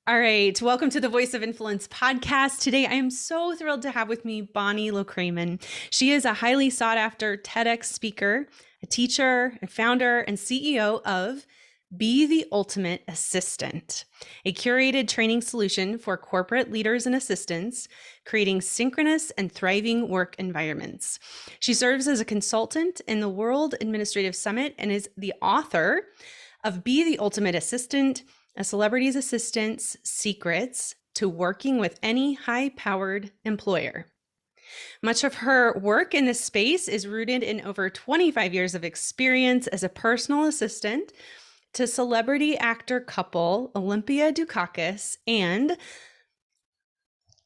All right, welcome to the Voice of Influence podcast. Today, I am so thrilled to have with me Bonnie Low-Kramen. She is a highly sought after TEDx speaker, a teacher, and founder and CEO of Be the Ultimate Assistant, a curated training solution for corporate leaders and assistants, creating synchronous and thriving work environments. She serves as a consultant in the World Administrative Summit and is the author of Be the Ultimate Assistant, a celebrity's assistant's secrets to working with any high-powered employer. Much of her work in this space is rooted in over 25 years of experience as a personal assistant to celebrity actor couple Olympia Dukakis and,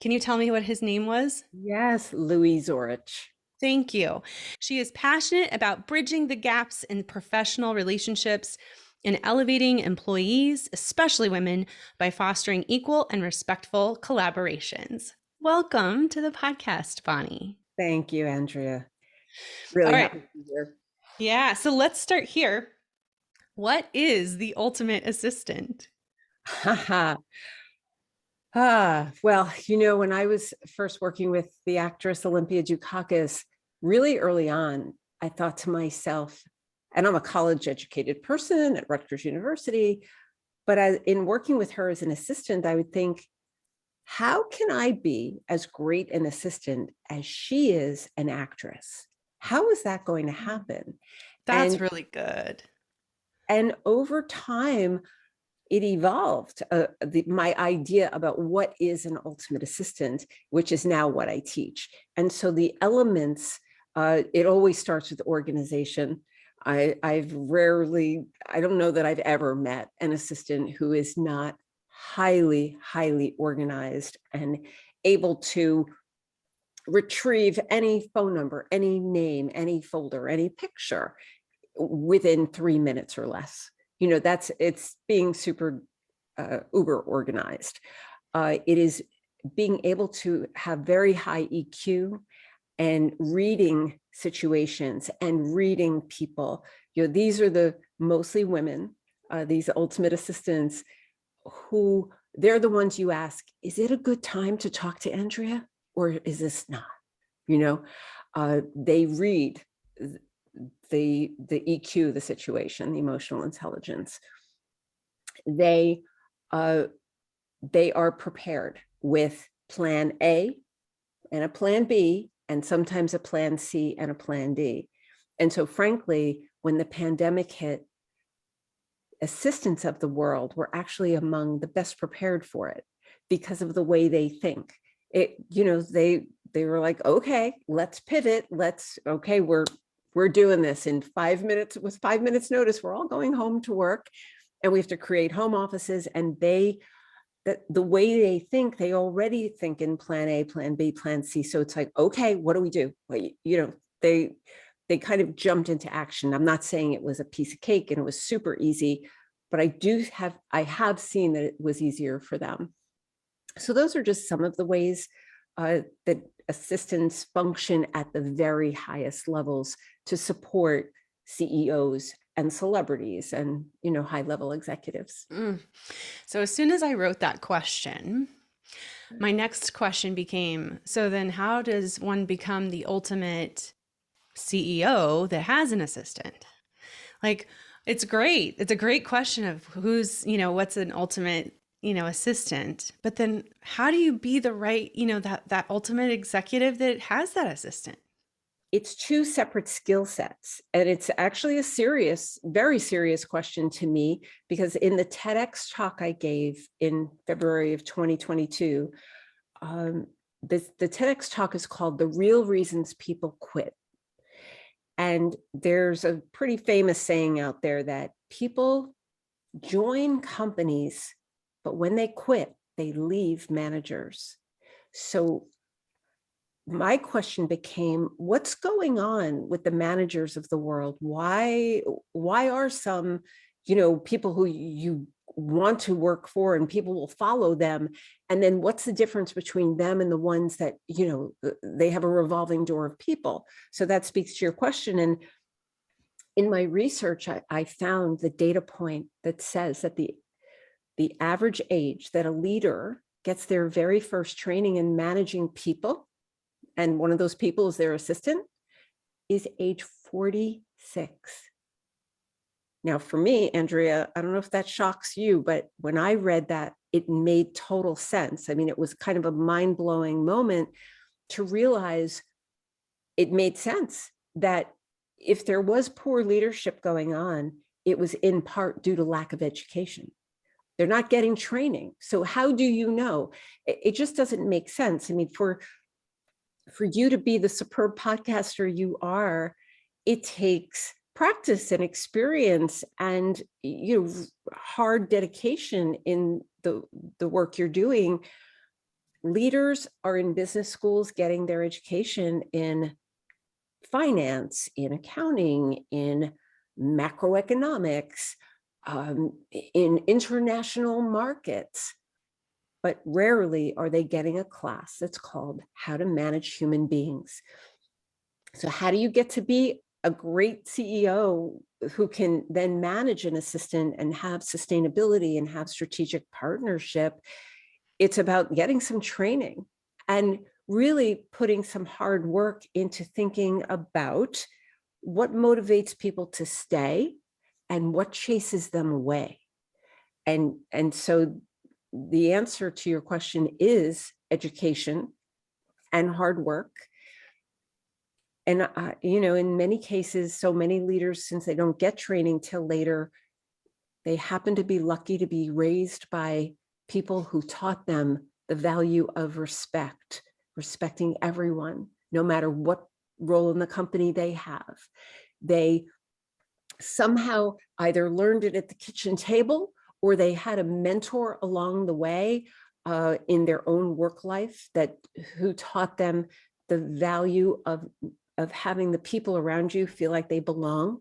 can you tell me what his name was? Yes, Zorich. Thank you. She is passionate about bridging the gaps in professional relationships and elevating employees, especially women, by fostering equal and respectful collaborations. Welcome to the podcast, Bonnie. Thank you, Andrea. Really All right. happy to be here. Yeah, so let's start here. What is the ultimate assistant? Well, when I was first working with the actress Olympia Dukakis, really early on, I thought to myself, and I'm a college educated person at Rutgers University, but in working with her as an assistant, I would think, how can I be as great an assistant as she is an actress? How is that going to happen? That's really good. And over time, it evolved, my idea about what is an ultimate assistant, which is now what I teach. And so the elements, it always starts with organization. I don't know that I've ever met an assistant who is not highly, highly organized and able to retrieve any phone number, any name, any folder, any picture within 3 minutes or less. It's being super uber organized. It is being able to have very high EQ and reading situations and reading people. These are the mostly women, these ultimate assistants, who they're the ones you ask, is it a good time to talk to Andrea or is this not? They read the EQ, the situation, the emotional intelligence. They are prepared with plan A and a plan B, and sometimes a plan C and a plan D. And so frankly, when the pandemic hit, assistants of the world were actually among the best prepared for it because of the way they think. They were like, okay, let's pivot. We're doing this in 5 minutes. With 5 minutes notice, we're all going home to work, and we have to create home offices. And the way they think, they already think in plan A, plan B, plan C. So it's like, okay, what do we do? Well, they kind of jumped into action. I'm not saying it was a piece of cake and it was super easy, but I have seen that it was easier for them. So those are just some of the ways that assistants function at the very highest levels to support CEOs and celebrities and, high-level executives. So as soon as I wrote that question, my next question became, so then how does one become the ultimate CEO that has an assistant? It's great. It's a great question of who's, what's an ultimate, assistant, but then how do you be the right, that ultimate executive that has that assistant? It's two separate skill sets. And it's actually a very serious question to me, because in the TEDx talk I gave in February of 2022, the TEDx talk is called The Real Reasons People Quit. And there's a pretty famous saying out there that people join companies, but when they quit, they leave managers. So my question became, what's going on with the managers of the world? Why are some, people who you want to work for and people will follow them? And then what's the difference between them and the ones that, they have a revolving door of people? So that speaks to your question. And in my research, I found the data point that says that the the average age that a leader gets their very first training in managing people, and one of those people is their assistant, is age 46. Now, for me, Andrea, I don't know if that shocks you, but when I read that, it made total sense. I mean, it was kind of a mind-blowing moment to realize it made sense that if there was poor leadership going on, it was in part due to lack of education. They're not getting training. So how do you know? It just doesn't make sense. I mean, for you to be the superb podcaster you are, it takes practice and experience and hard dedication in the work you're doing. Leaders are in business schools getting their education in finance, in accounting, in macroeconomics, in international markets, but rarely are they getting a class that's called How to Manage Human Beings. So how do you get to be a great CEO who can then manage an assistant and have sustainability and have strategic partnership? It's about getting some training and really putting some hard work into thinking about what motivates people to stay and what chases them away. And so the answer to your question is education and hard work. And, in many cases, so many leaders, since they don't get training till later, they happen to be lucky to be raised by people who taught them the value of respect, respecting everyone, no matter what role in the company they have. They somehow either learned it at the kitchen table or they had a mentor along the way in their own work life who taught them the value of having the people around you feel like they belong,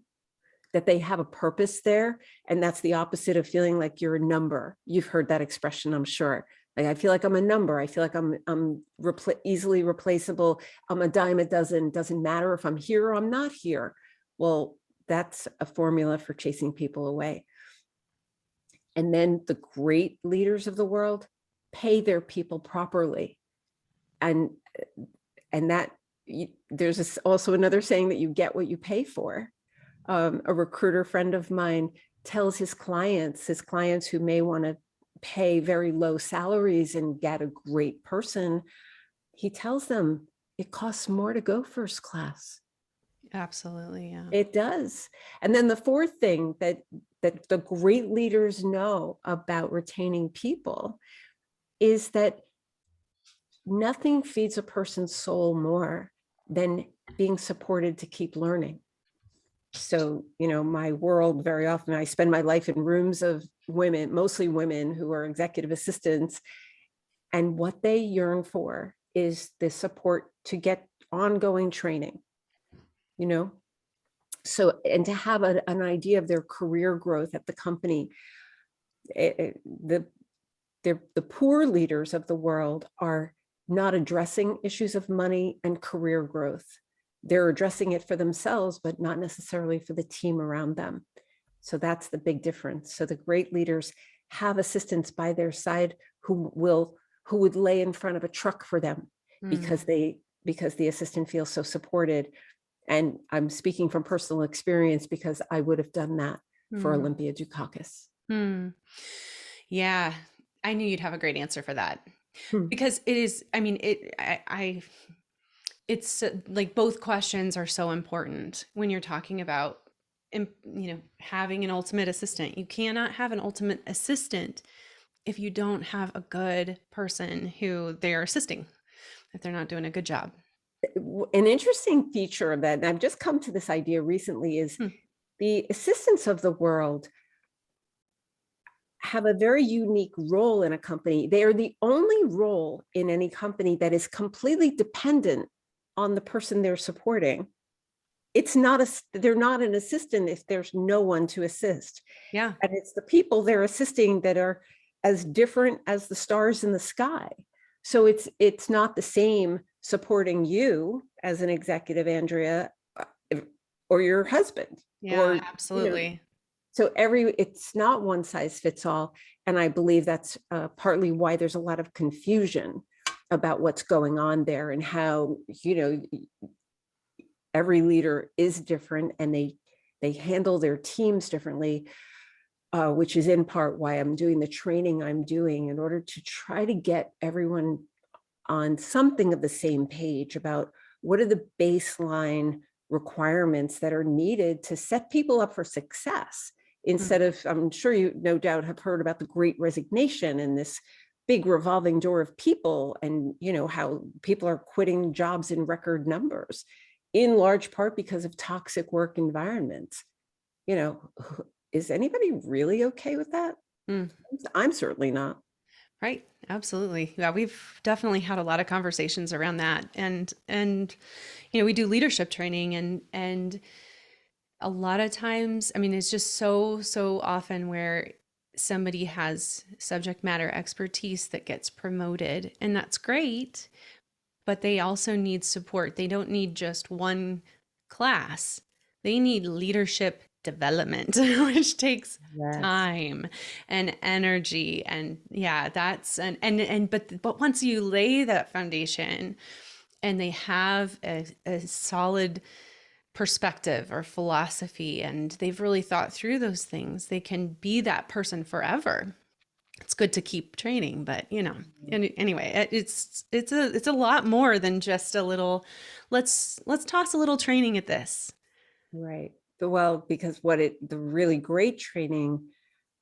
that they have a purpose there. And that's the opposite of feeling like you're a number. You've heard that expression, I'm sure. Like, I feel like I'm a number. I feel like I'm easily replaceable. I'm a dime a dozen. Doesn't matter if I'm here or I'm not here. Well, that's a formula for chasing people away. And then the great leaders of the world pay their people properly. And that there's also another saying that you get what you pay for. A recruiter friend of mine tells his clients who may want to pay very low salaries and get a great person, he tells them it costs more to go first class. Absolutely, yeah. It does. And then the fourth thing that the great leaders know about retaining people is that nothing feeds a person's soul more than being supported to keep learning. So, my world, very often I spend my life in rooms of women, mostly women who are executive assistants. And what they yearn for is the support to get ongoing training, So, and to have an idea of their career growth at the company. The poor leaders of the world are not addressing issues of money and career growth. They're addressing it for themselves, but not necessarily for the team around them. So that's the big difference. So the great leaders have assistants by their side who would lay in front of a truck for them because the assistant feels so supported. And I'm speaking from personal experience because I would have done that for Olympia Dukakis. Yeah, I knew you'd have a great answer for that. Because it is, I mean, it's like both questions are so important when you're talking about, having an ultimate assistant. You cannot have an ultimate assistant if you don't have a good person who they are assisting, if they're not doing a good job. An interesting feature of that, and I've just come to this idea recently, is the assistants of the world have a very unique role in a company. They are the only role in any company that is completely dependent on the person they're supporting. They're not an assistant if there's no one to assist. Yeah. And it's the people they're assisting that are as different as the stars in the sky. So it's not the same supporting you as an executive, Andrea, or your husband. Yeah, absolutely. So it's not one size fits all. And I believe that's partly why there's a lot of confusion about what's going on there, and how, every leader is different, and they handle their teams differently, which is in part why I'm doing the training I'm doing, in order to try to get everyone on something of the same page about what are the baseline requirements that are needed to set people up for success. Instead of, I'm sure you no doubt have heard about the Great Resignation and this big revolving door of people, and how people are quitting jobs in record numbers, in large part because of toxic work environments. Is anybody really okay with that? I'm certainly not. Right. Absolutely. Yeah, we've definitely had a lot of conversations around that. And we do leadership training, and a lot of times, I mean, it's just so often where somebody has subject matter expertise that gets promoted, and that's great, but they also need support. They don't need just one class. They need leadership development, which takes Yes. time and energy. And yeah, that's but once you lay that foundation and they have a solid perspective or philosophy, and they've really thought through those things, they can be that person forever. It's good to keep training, but and anyway, it's a lot more than just a little, let's toss a little training at this. Right. Well, because the really great training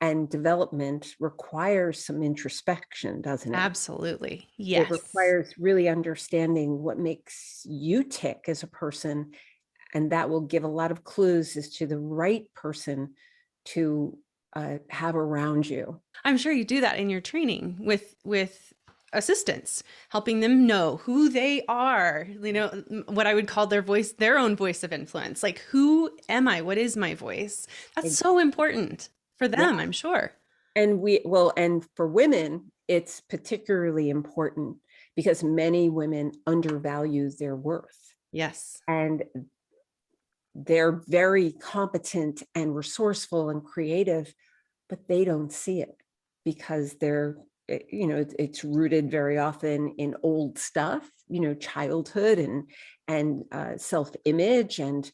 and development requires some introspection, doesn't it? Absolutely. It Yes. requires really understanding what makes you tick as a person, and that will give a lot of clues as to the right person to have around you. I'm sure you do that in your training with assistants, helping them know who they are, what I would call their own voice of influence. Like, who am I? What is my voice? That's so important for them, Yeah. I'm sure. And for women, it's particularly important because many women undervalue their worth, Yes. and they're very competent and resourceful and creative, but they don't see it because it's rooted very often in old stuff, childhood and self-image. And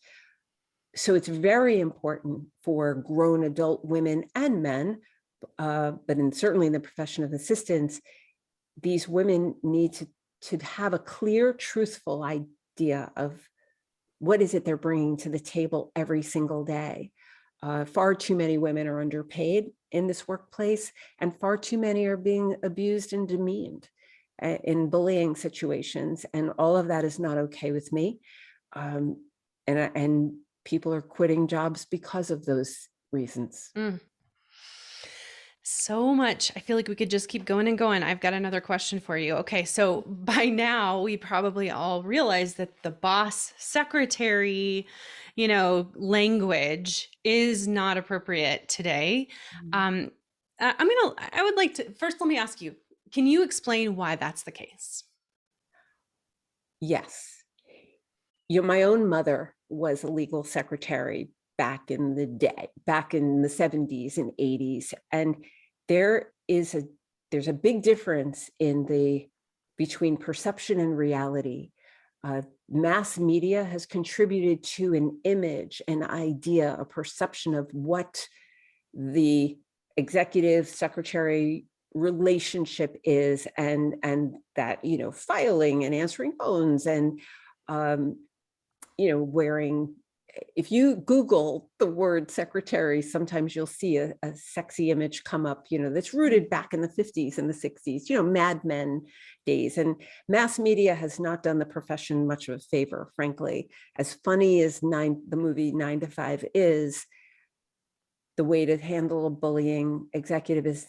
so it's very important for grown adult women and men, but certainly in the profession of assistants, these women need to have a clear, truthful idea of what is it they're bringing to the table every single day. Far too many women are underpaid in this workplace, and far too many are being abused and demeaned in bullying situations. And all of that is not okay with me. And people are quitting jobs because of those reasons. So much. I feel like we could just keep going and going. I've got another question for you. Okay, so by now we probably all realize that the boss secretary, language is not appropriate today. I would like to first, let me ask you, can you explain why that's the case? Yes. My own mother was a legal secretary back in the day, back in the 70s and 80s. And there's a big difference between perception and reality. Mass media has contributed to an image, an idea, a perception of what the executive secretary relationship is, and that, filing and answering phones and wearing, if you Google the word secretary, sometimes you'll see a sexy image come up, that's rooted back in the 50s and the 60s, Mad Men days. And mass media has not done the profession much of a favor, frankly. As funny as the movie 9 to 5 is, the way to handle a bullying executive is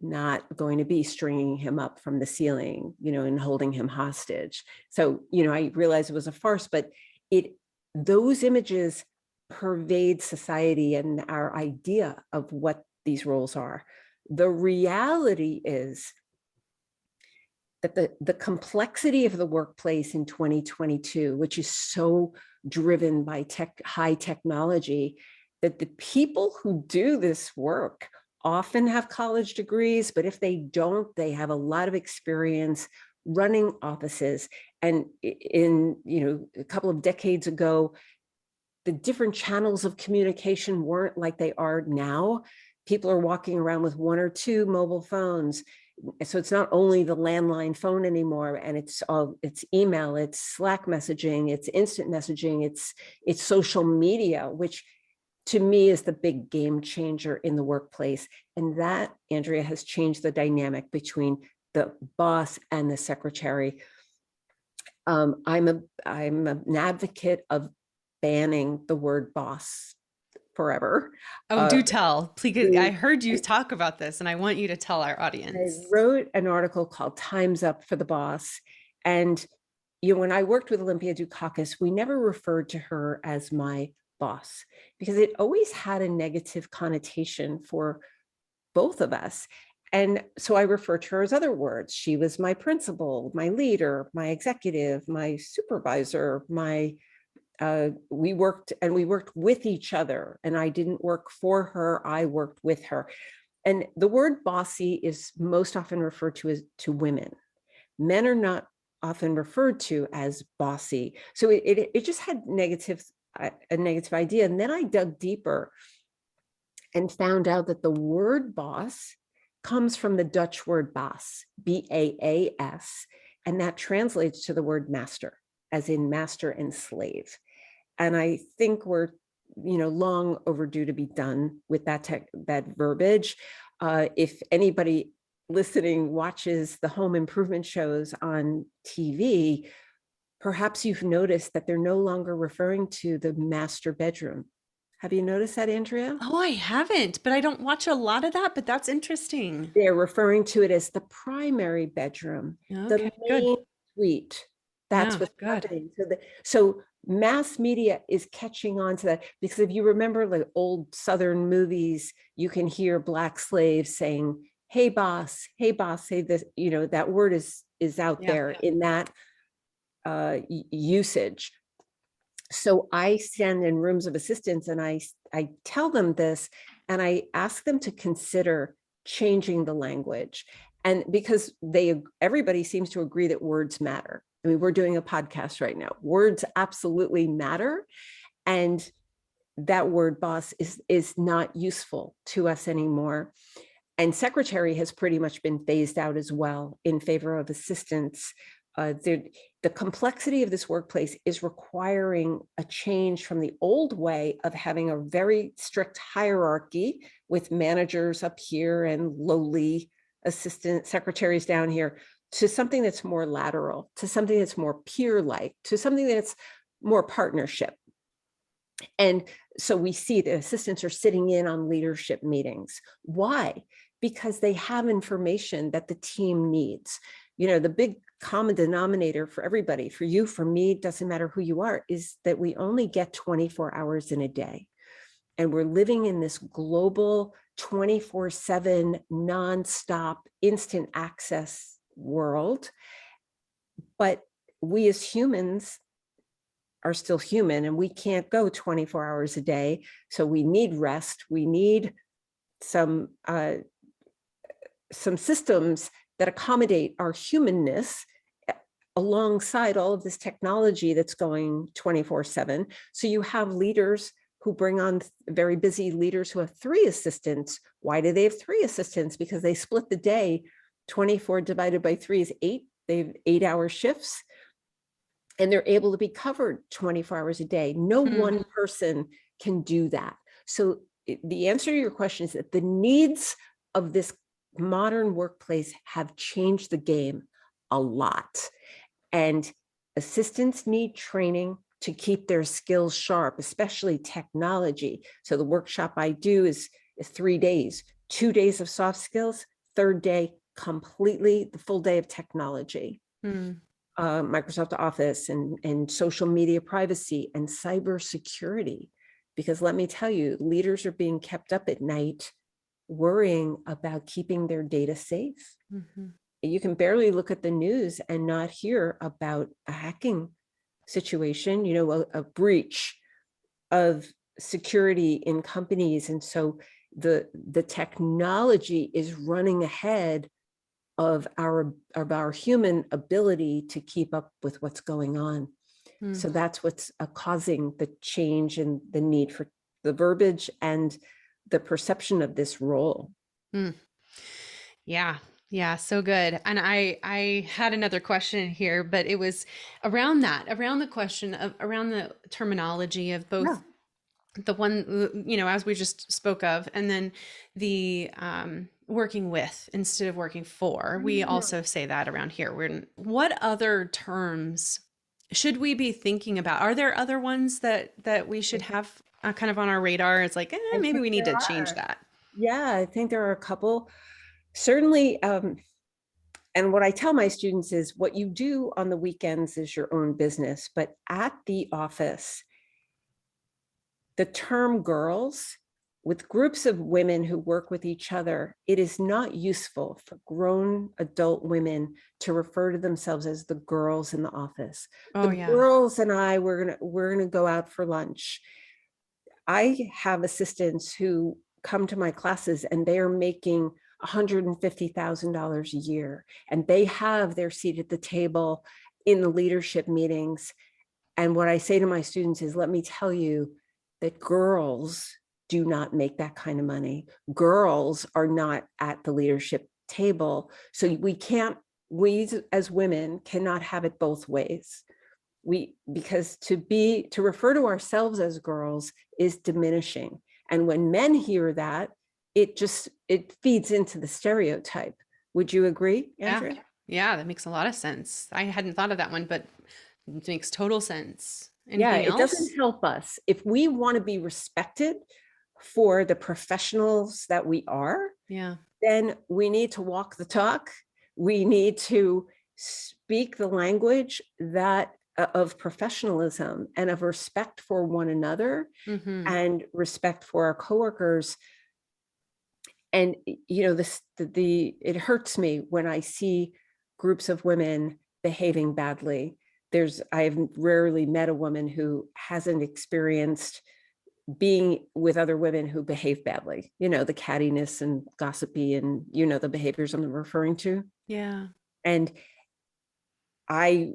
not going to be stringing him up from the ceiling, and holding him hostage. So, I realized it was a farce, but those images pervade society and our idea of what these roles are. The reality is that the complexity of the workplace in 2022, which is so driven by high technology, that the people who do this work often have college degrees, but if they don't, they have a lot of experience running offices. And in, a couple of decades ago, the different channels of communication weren't like they are now. People are walking around with one or two mobile phones. So it's not only the landline phone anymore, and it's email, it's Slack messaging, it's instant messaging, it's social media, which to me is the big game changer in the workplace. And that, Andrea, has changed the dynamic between the boss and the secretary. I'm an advocate of banning the word boss forever. Oh, do tell. Please, I heard you talk about this and I want you to tell our audience. I wrote an article called Time's Up for the Boss. And when I worked with Olympia Dukakis, we never referred to her as my boss because it always had a negative connotation for both of us. And so I refer to her as other words. She was my principal, my leader, my executive, my supervisor, we worked with each other, and I didn't work for her, I worked with her. And the word bossy is most often referred to as to women. Men are not often referred to as bossy. So it just had a negative idea. And then I dug deeper and found out that the word boss comes from the Dutch word baas, B-A-A-S, and that translates to the word master, as in master and slave. And I think we're, long overdue to be done with that verbiage. If anybody listening watches the home improvement shows on TV, perhaps you've noticed that they're no longer referring to the master bedroom. Have you noticed that, Andrea? Oh, I haven't, but I don't watch a lot of that, but that's interesting. They're referring to it as the primary bedroom, Okay, the main suite. That's what's happening. So mass media is catching on to that, because if you remember like old Southern movies, you can hear Black slaves saying, hey boss, say this, that word is out there in that usage. So I stand in rooms of assistants and I tell them this, and I ask them to consider changing the language. And because everybody seems to agree that words matter. I mean, we're doing a podcast right now. Words absolutely matter. And that word boss is not useful to us anymore. And secretary has pretty much been phased out as well in favor of assistants. The complexity of this workplace is requiring a change from the old way of having a very strict hierarchy with managers up here and lowly assistant secretaries down here, to something that's more lateral, to something that's more peer-like, to something that's more partnership. And so we see the assistants are sitting in on leadership meetings. Why? Because they have information that the team needs. The big common denominator for everybody, for you, for me, doesn't matter who you are, is that we only get 24 hours in a day. And we're living in this global 24/7 nonstop instant access world. But we as humans are still human, and we can't go 24 hours a day. So we need rest. We need some systems that accommodate our humanness alongside all of this technology that's going 24/7. So you have leaders who bring on very busy leaders who have 3 assistants. Why do they have 3 assistants? Because they split the day. 24 divided by 3 is 8. They have 8-hour shifts, and they're able to be covered 24 hours a day. No one person can do that. So the answer to your question is that the needs of this modern workplace have changed the game a lot. And assistants need training to keep their skills sharp, especially technology. So the workshop I do is 3 days, 2 days of soft skills, third day, completely the full day of technology. Microsoft Office and social media privacy and cybersecurity. Because let me tell you, leaders are being kept up at night worrying about keeping their data safe. You can barely look at the news and not hear about a hacking situation, a breach of security in companies. And so the technology is running ahead of our human ability to keep up with what's going on. So that's what's causing the change in the need for the verbiage and the perception of this role. Yeah. Yeah. So good. And I had another question here, but it was around around the question of, around the terminology of both Yeah. the one, as we just spoke of, and then the working with instead of working for. We also say that around here. What other terms should we be thinking about? Are there other ones that we should have kind of on our radar? It's like, I maybe think we need there to change are. that. Yeah, I think there are a couple. Certainly, and what I tell my students is what you do on the weekends is your own business, but at the office, the term girls, with groups of women who work with each other, it is not useful for grown adult women to refer to themselves as the girls in the office. Oh The yeah. girls and I, we're gonna go out for lunch. I have assistants who come to my classes and they are making $150,000 a year, and they have their seat at the table in the leadership meetings. And what I say to my students is, let me tell you that girls do not make that kind of money. Girls are not at the leadership table. So we as women cannot have it both ways. Because to refer to ourselves as girls is diminishing. And when men hear that, it feeds into the stereotype. Would you agree, Yeah. Andrea? Yeah, that makes a lot of sense. I hadn't thought of that one, but it makes total sense. Yeah, Anything it doesn't else? help us. If we want to be respected for the professionals that we are, Yeah. then we need to walk the talk. We need to speak the language that of professionalism and of respect for one another Mm-hmm. and respect for our coworkers. And it hurts me when I see groups of women behaving badly. I've rarely met a woman who hasn't experienced being with other women who behave badly, the cattiness and gossipy and the behaviors I'm referring to. Yeah. And I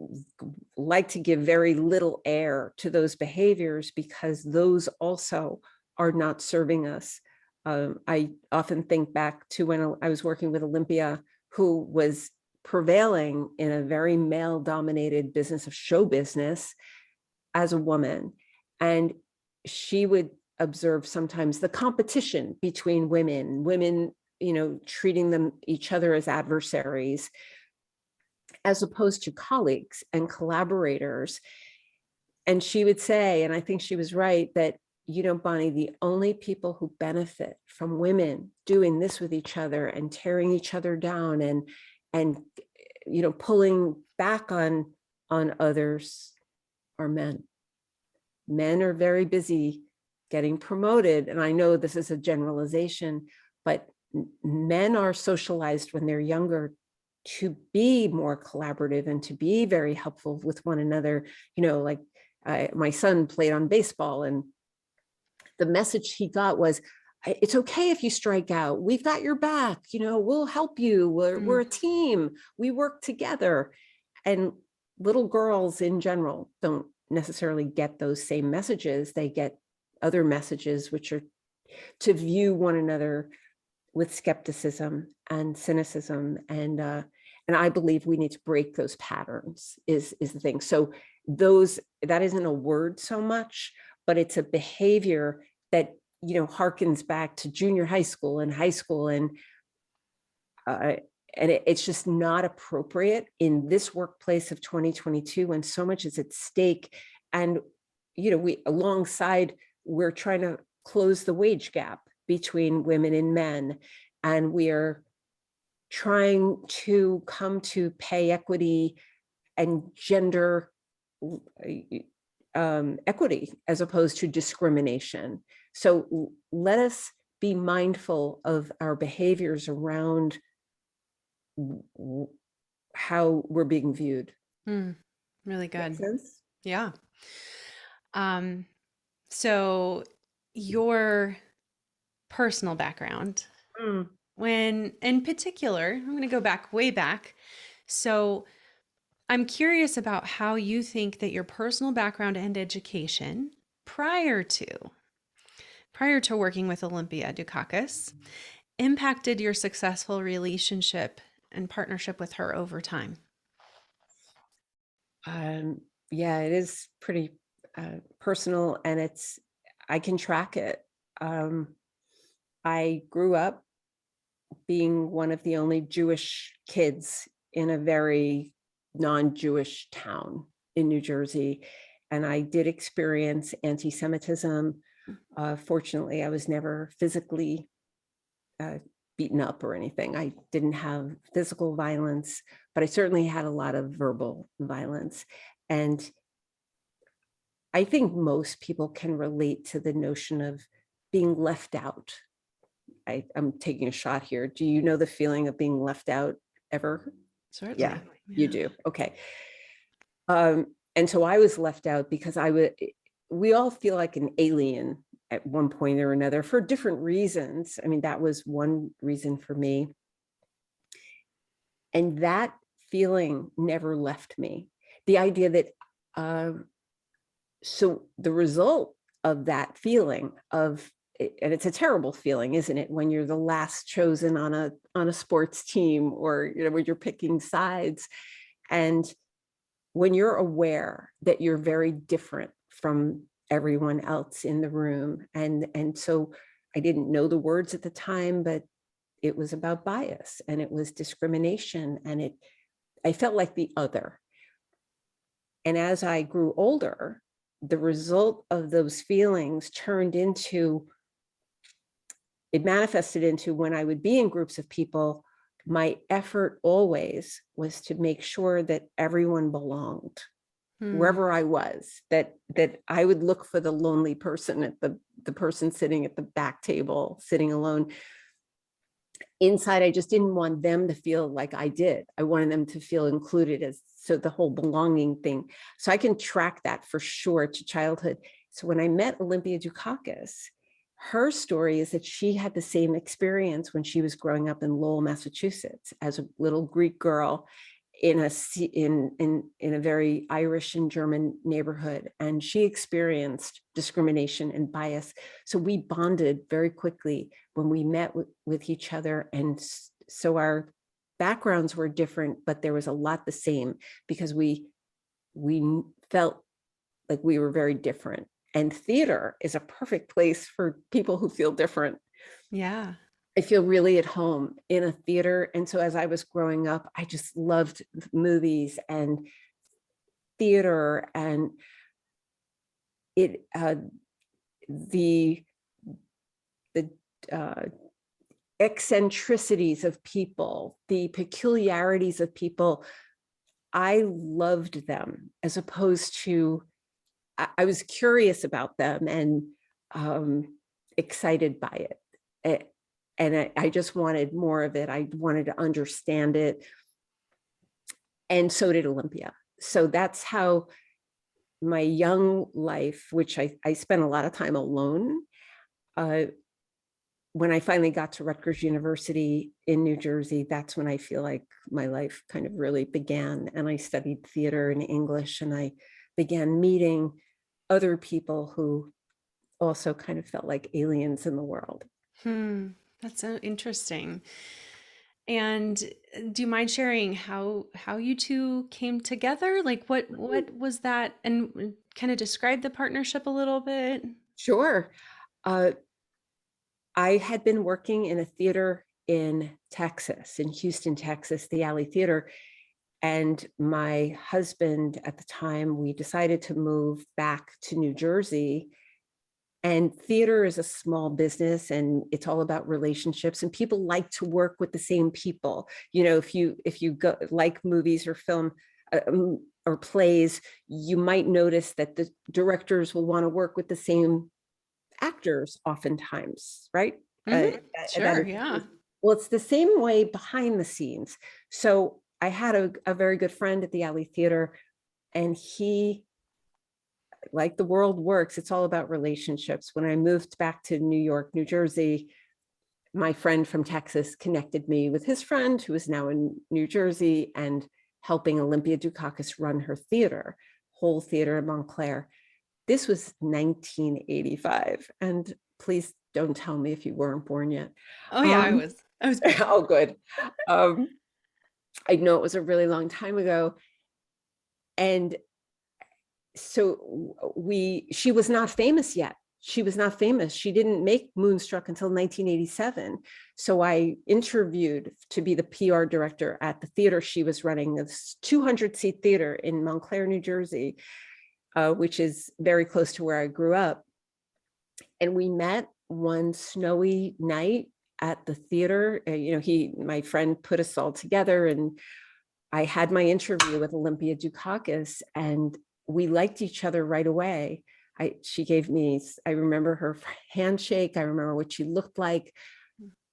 like to give very little air to those behaviors because those also are not serving us. I often think back to when I was working with Olympia, who was prevailing in a very male dominated business of show business as a woman. And she would observe sometimes the competition between women, treating them each other as adversaries, as opposed to colleagues and collaborators. And she would say, and I think she was right, that, Bonnie, the only people who benefit from women doing this with each other and tearing each other down and pulling back on others are men. Men are very busy getting promoted. And I know this is a generalization, but men are socialized when they're younger to be more collaborative and to be very helpful with one another. Like my son played on baseball, and the message he got was, it's okay if you strike out. We've got your back. We'll help you. We're a team. We work together. And little girls in general don't necessarily get those same messages. They get other messages, which are to view one another with skepticism and cynicism. And I believe we need to break those patterns is the thing. So that isn't a word so much, but it's a behavior that, harkens back to junior high school and high school. And it's just not appropriate in this workplace of 2022 when so much is at stake. And, we're trying to close the wage gap between women and men. And we are trying to come to pay equity and gender equity as opposed to discrimination. So let us be mindful of our behaviors around how we're being viewed. Really good. Make sense? Yeah. So your personal background. Mm. When, in particular, I'm going to go back way back. So I'm curious about how you think that your personal background and education prior to working with Olympia Dukakis impacted your successful relationship and partnership with her over time. Yeah, it is pretty personal, and I can track it. I grew up being one of the only Jewish kids in a very non-Jewish town in New Jersey. And I did experience anti-Semitism. Fortunately, I was never physically beaten up or anything. I didn't have physical violence, but I certainly had a lot of verbal violence. And I think most people can relate to the notion of being left out. I'm taking a shot here. Do you know the feeling of being left out ever? Certainly. Yeah, you do. Okay. And so I was left out because we all feel like an alien at one point or another for different reasons. I mean, that was one reason for me. And that feeling never left me. The idea that, so the result of that feeling of, and it's a terrible feeling, isn't it, when you're the last chosen on a sports team, or when you're picking sides, and when you're aware that you're very different from everyone else in the room. And so I didn't know the words at the time, but it was about bias and it was discrimination, and I felt like the other. And as I grew older, the result of those feelings it manifested into, when I would be in groups of people, my effort always was to make sure that everyone belonged wherever I was, that I would look for the lonely person, at the person sitting at the back table, sitting alone. Inside, I just didn't want them to feel like I did. I wanted them to feel included, so the whole belonging thing. So I can track that for sure to childhood. So when I met Olympia Dukakis, her story is that she had the same experience when she was growing up in Lowell, Massachusetts, as a little Greek girl in a very Irish and German neighborhood, and she experienced discrimination and bias. So we bonded very quickly when we met with each other, and so our backgrounds were different, but there was a lot the same, because we felt like we were very different. And theater is a perfect place for people who feel different. Yeah. I feel really at home in a theater. And so as I was growing up, I just loved movies and theater, and the eccentricities of people, the peculiarities of people. I loved them, as opposed to, I was curious about them and excited by it. And I just wanted more of it. I wanted to understand it. And so did Olympia. So that's how my young life, which I spent a lot of time alone, when I finally got to Rutgers University in New Jersey, that's when I feel like my life kind of really began. And I studied theater and English, and I began meeting other people who also kind of felt like aliens in the world. That's so interesting. And do you mind sharing how you two came together? Like what was that, and kind of describe the partnership a little bit? Sure. I had been working in a theater in Texas, in Houston, Texas, the Alley Theater. And my husband at the time, we decided to move back to New Jersey. And theater is a small business, and it's all about relationships, and people like to work with the same people. If you go like movies or film or plays, you might notice that the directors will want to work with the same actors oftentimes, right? Sure, yeah. Well, it's the same way behind the scenes. So I had a very good friend at the Alley Theater, and he like the world works, it's all about relationships. When I moved back to New York, New Jersey, my friend from Texas connected me with his friend who is now in New Jersey and helping Olympia Dukakis run her theater, whole theater in Montclair. This was 1985. And please don't tell me if you weren't born yet. Oh yeah, I was born. Oh, good. I know it was a really long time ago. And so she was not famous yet. She was not famous. She didn't make Moonstruck until 1987. So I interviewed to be the PR director at the theater she was running, this 200-seat theater in Montclair, New Jersey, which is very close to where I grew up. And we met one snowy night at the theater. My friend put us all together, and I had my interview with Olympia Dukakis, and we liked each other right away. I remember her handshake. I remember what she looked like.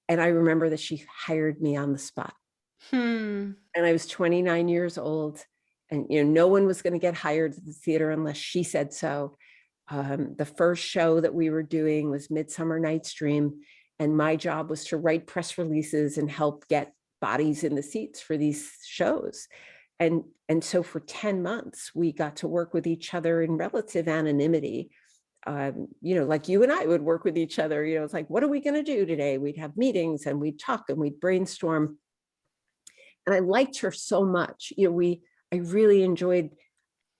And I remember that she hired me on the spot. And I was 29 years old, and no one was going to get hired at the theater unless she said so. The first show that we were doing was Midsummer Night's Dream, and my job was to write press releases and help get bodies in the seats for these shows. And so for 10 months, we got to work with each other in relative anonymity. Like you and I would work with each other. It's like, what are we going to do today? We'd have meetings and we'd talk and we'd brainstorm. And I liked her so much. I really enjoyed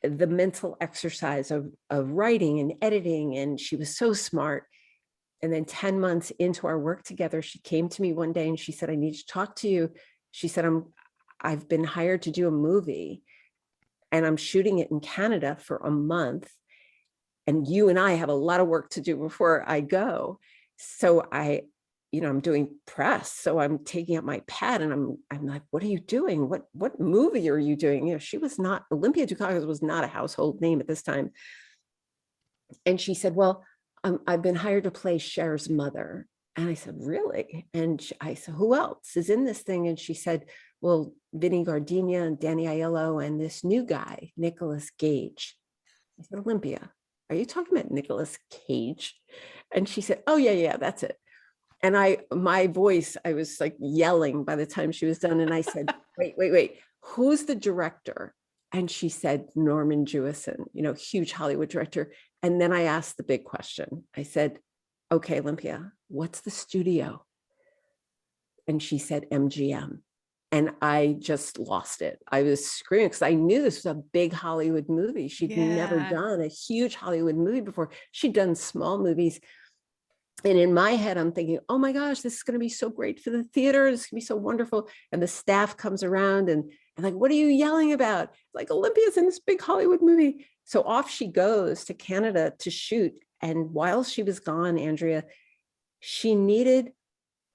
the mental exercise of writing and editing, and she was so smart. And then 10 months into our work together, she came to me one day and she said, I need to talk to you. She said, I've been hired to do a movie and I'm shooting it in Canada for a month. And you and I have a lot of work to do before I go. So I'm doing press. So I'm taking out my pad and I'm like, what are you doing? What movie are you doing? Olympia Dukakis was not a household name at this time. And she said, well, I've been hired to play Cher's mother. And I said, really? And I said, who else is in this thing? And she said, well, Vinny Gardenia and Danny Aiello and this new guy, Nicolas Cage. I said, Olympia, are you talking about Nicolas Cage? And she said, oh, yeah, that's it. And my voice, I was like yelling by the time she was done. And I said, wait, who's the director? And she said, Norman Jewison, huge Hollywood director. And then I asked the big question. I said, okay, Olympia, what's the studio? And she said, MGM. And I just lost it. I was screaming because I knew this was a big Hollywood movie. She'd never done a huge Hollywood movie before. She'd done small movies. And in my head, I'm thinking, oh my gosh, this is going to be so great for the theater. This is going to be so wonderful. And the staff comes around and like, what are you yelling about? Like, Olympia's in this big Hollywood movie. So off she goes to Canada to shoot. And while she was gone, Andrea, she needed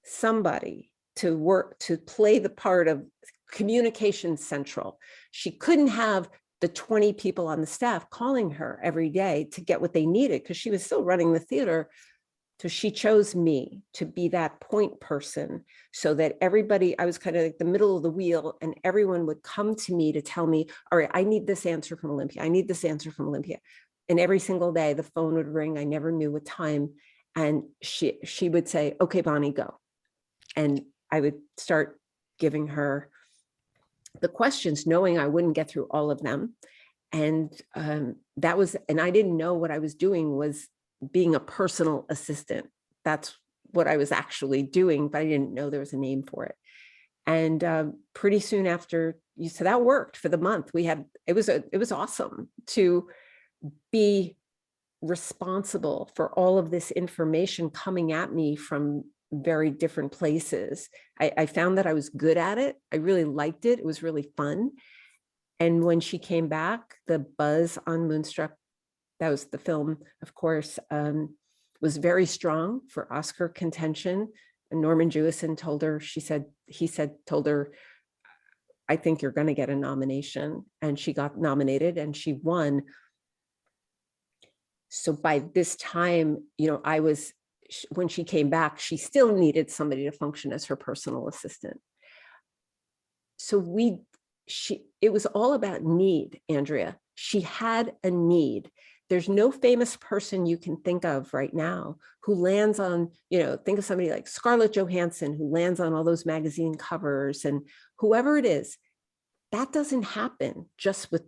somebody to play the part of communication central. She couldn't have the 20 people on the staff calling her every day to get what they needed because she was still running the theater. So she chose me to be that point person so that everybody, I was kind of like the middle of the wheel, and everyone would come to me to tell me, all right, I need this answer from Olympia. I need this answer from Olympia. And every single day the phone would ring. I never knew what time. And she would say, okay, Bonnie, go. And I would start giving her the questions, knowing I wouldn't get through all of them. And and I didn't know what I was doing was being a personal assistant. That's what I was actually doing, but I didn't know there was a name for it. And pretty soon after, so that worked for the month. It was awesome to be responsible for all of this information coming at me from very different places. I found that I was good at it. I really liked it. It was really fun. And when she came back, the buzz on Moonstruck, that was the film, of course, was very strong for Oscar contention. And Norman Jewison told her, told her, I think you're going to get a nomination. And she got nominated and she won. So by this time, when she came back, she still needed somebody to function as her personal assistant. So it was all about need, Andrea. She had a need. there's no famous person you can think of right now who lands on, think of somebody like Scarlett Johansson, who lands on all those magazine covers, and whoever it is. That doesn't happen just with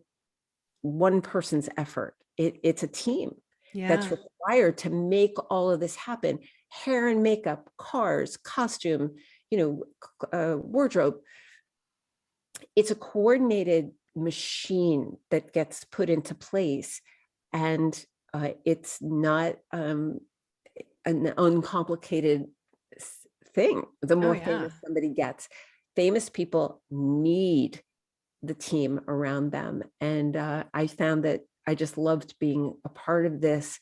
one person's effort. It's a team that's required to make all of this happen. Hair and makeup, cars, costume, wardrobe. It's a coordinated machine that gets put into place, and it's not an uncomplicated thing. The more famous somebody gets, famous people need the team around them. And I found that I just loved being a part of this.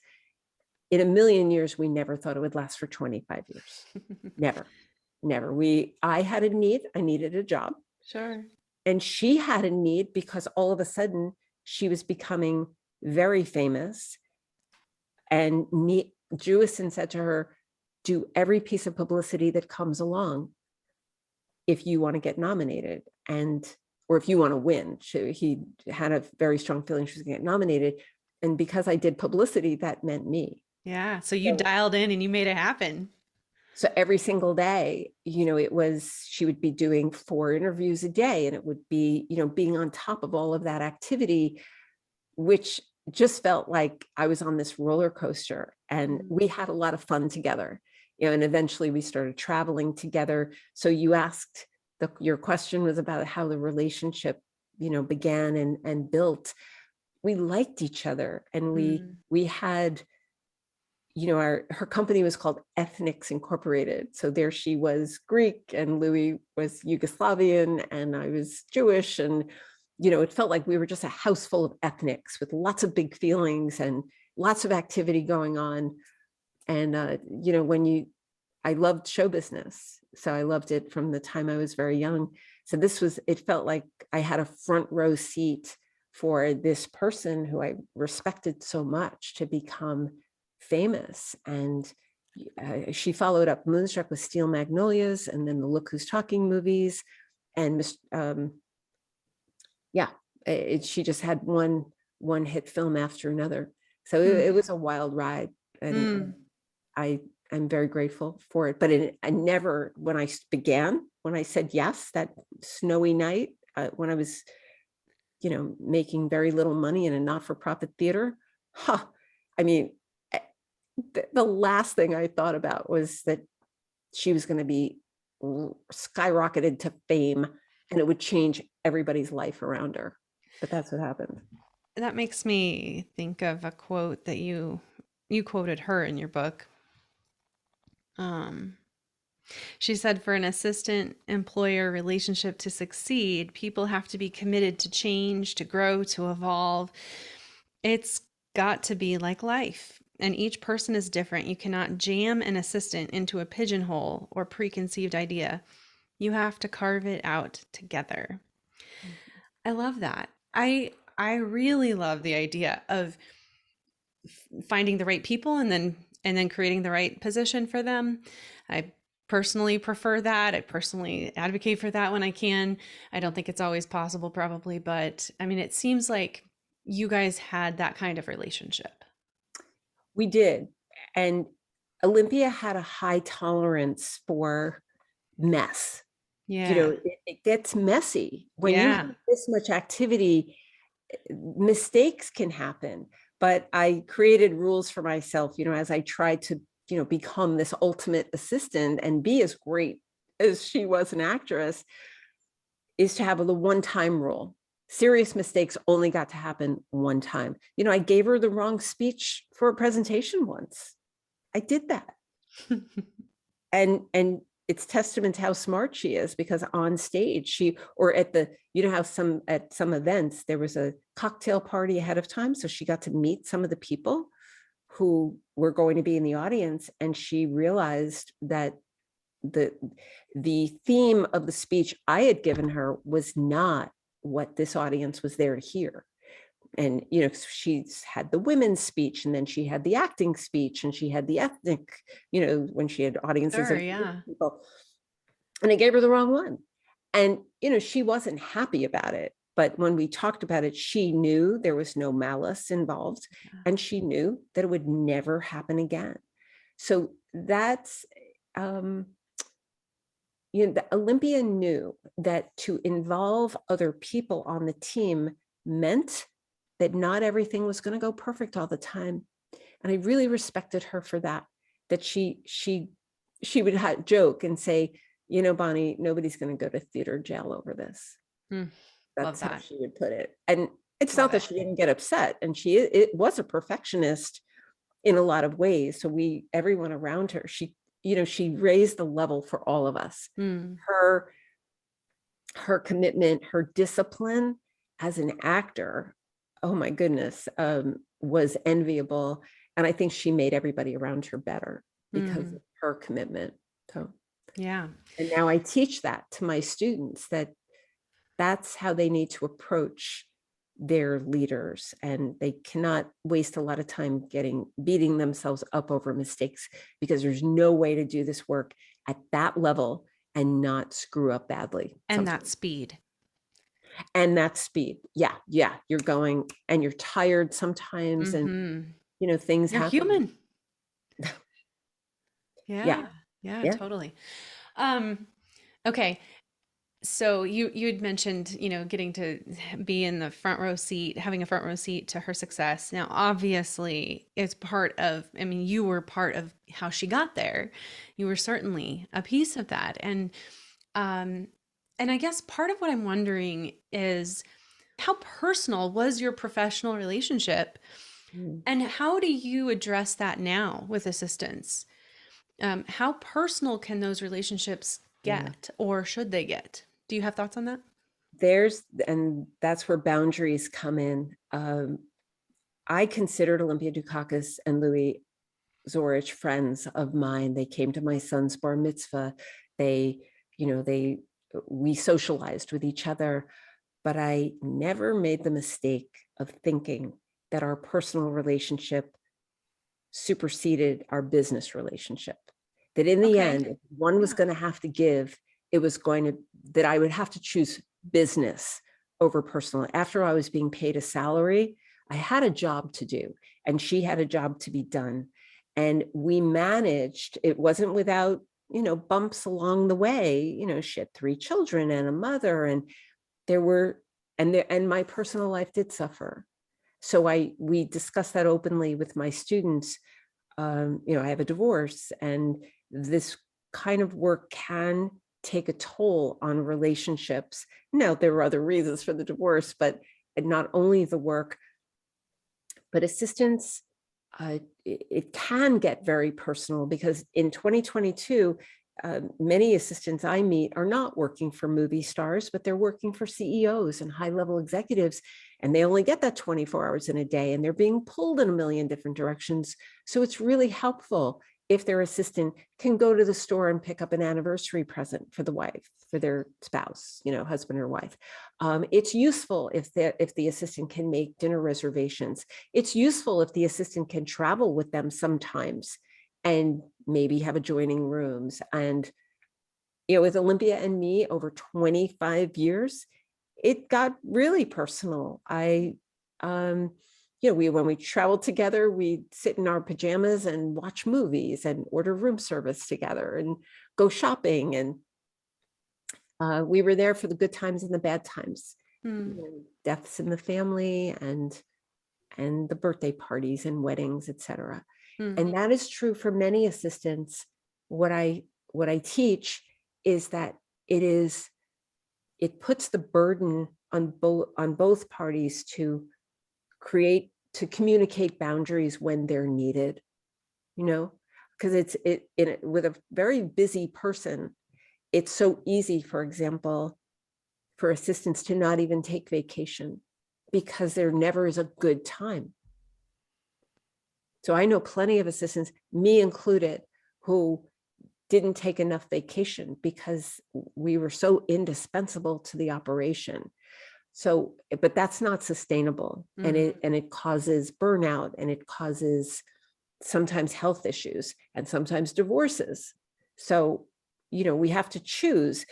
In a million years, we never thought it would last for 25 years. Never. I had a need. I needed a job. Sure. And she had a need because all of a sudden she was becoming very famous. And Jewison said to her, do every piece of publicity that comes along if you want to get nominated, or if you want to win. He had a very strong feeling she was going to get nominated. And because I did publicity, that meant me. Yeah. So you dialed in and you made it happen. So every single day, she would be doing 4 interviews a day, and it would be, being on top of all of that activity, which just felt like I was on this roller coaster, and we had a lot of fun together, and eventually we started traveling together. So you asked, your question was about how the relationship, began and built. We liked each other, and we had, her company was called Ethnics Incorporated. So there she was Greek, and Louis was Yugoslavian, and I was Jewish. And, it felt like we were just a house full of ethnics with lots of big feelings and lots of activity going on. And, I loved show business. So I loved it from the time I was very young. So it felt like I had a front row seat for this person who I respected so much to become famous. And she followed up Moonstruck with Steel Magnolias, and then the Look Who's Talking movies. And she just had one hit film after another. So it was a wild ride, and I'm very grateful for it. But I never, when I said yes, that snowy night, when I was, making very little money in a not-for-profit theater, the last thing I thought about was that she was going to be skyrocketed to fame, and it would change everybody's life around her. But that's what happened. That makes me think of a quote that you quoted her in your book. She said, for an assistant-employer relationship to succeed, people have to be committed to change, to grow, to evolve. It's got to be like life. And each person is different. You cannot jam an assistant into a pigeonhole or preconceived idea. You have to carve it out together. I love that. I really love the idea of finding the right people and then creating the right position for them. I personally prefer that. I personally advocate for that when I can. I don't think it's always possible, probably, but it seems like you guys had that kind of relationship. We did. And Olympia had a high tolerance for mess. Yeah. It gets messy when you have this much activity. Mistakes can happen, but I created rules for myself, as I tried to, become this ultimate assistant and be as great as she was an actress, is to have the one-time rule. Serious mistakes only got to happen one time. I gave her the wrong speech for a presentation once. I did that. and it's testament to how smart she is, because on stage how at some events there was a cocktail party ahead of time, so she got to meet some of the people who were going to be in the audience, and she realized that the theme of the speech I had given her was not what this audience was there to hear. And she's had the women's speech, and then she had the acting speech, and she had the ethnic, when she had audiences of people. And I gave her the wrong one, and she wasn't happy about it. But when we talked about it, she knew there was no malice involved, and she knew that it would never happen again. So that's, the Olympia knew that to involve other people on the team meant that not everything was going to go perfect all the time. And I really respected her for that she would joke and say, Bonnie, nobody's going to go to theater jail over this. That's how she would put it. And it's not that she didn't get upset. And it was a perfectionist in a lot of ways. So everyone around her, she raised the level for all of us. Her commitment, her discipline as an actor, oh my goodness, was enviable. And I think she made everybody around her better because of her commitment. So, yeah. And now I teach that to my students, that's how they need to approach their leaders, and they cannot waste a lot of time beating themselves up over mistakes, because there's no way to do this work at that level and not screw up badly. And that speed. Yeah. You're going and you're tired sometimes, and things You're happen. human. Yeah, totally. Okay. So you had mentioned, getting to be in the front row seat, having a front row seat to her success. Now, obviously, it's you were part of how she got there. You were certainly a piece of that. And I guess part of what I'm wondering is, how personal was your professional relationship? And how do you address that now with assistants? How personal can those relationships get, or should they get? Do you have thoughts on that? And that's where boundaries come in. I considered Olympia Dukakis and Louis Zorich friends of mine. They came to my son's bar mitzvah. We socialized with each other, but I never made the mistake of thinking that our personal relationship superseded our business relationship. That in the end, if one was going to have to give, that I would have to choose business over personal. After I was being paid a salary, I had a job to do, and she had a job to be done. And we managed, it wasn't without, bumps along the way. She had 3 children and a mother, and and my personal life did suffer. So we discussed that openly with my students. I have a divorce, and this kind of work can take a toll on relationships. Now, there were other reasons for the divorce, but not only the work, but assistants, it can get very personal, because in 2022, many assistants I meet are not working for movie stars, but they're working for CEOs and high-level executives, and they only get that 24 hours in a day, and they're being pulled in a million different directions. So it's really helpful if their assistant can go to the store and pick up an anniversary present for the wife, for their spouse, husband or wife. It's useful if the assistant can make dinner reservations. It's useful if the assistant can travel with them sometimes and maybe have adjoining rooms. And, with Olympia and me over 25 years, it got really personal. When we traveled together, we'd sit in our pajamas and watch movies and order room service together and go shopping. And we were there for the good times and the bad times, deaths in the family, and the birthday parties and weddings, etc. And that is true for many assistants. What I teach is that it puts the burden on both parties to communicate boundaries when they're needed, because with a very busy person, it's so easy, for example, for assistants to not even take vacation because there never is a good time. So I know plenty of assistants, me included, who didn't take enough vacation because we were so indispensable to the operation. So, but that's not sustainable, and it causes burnout, and it causes sometimes health issues and sometimes divorces. So, we have to choose.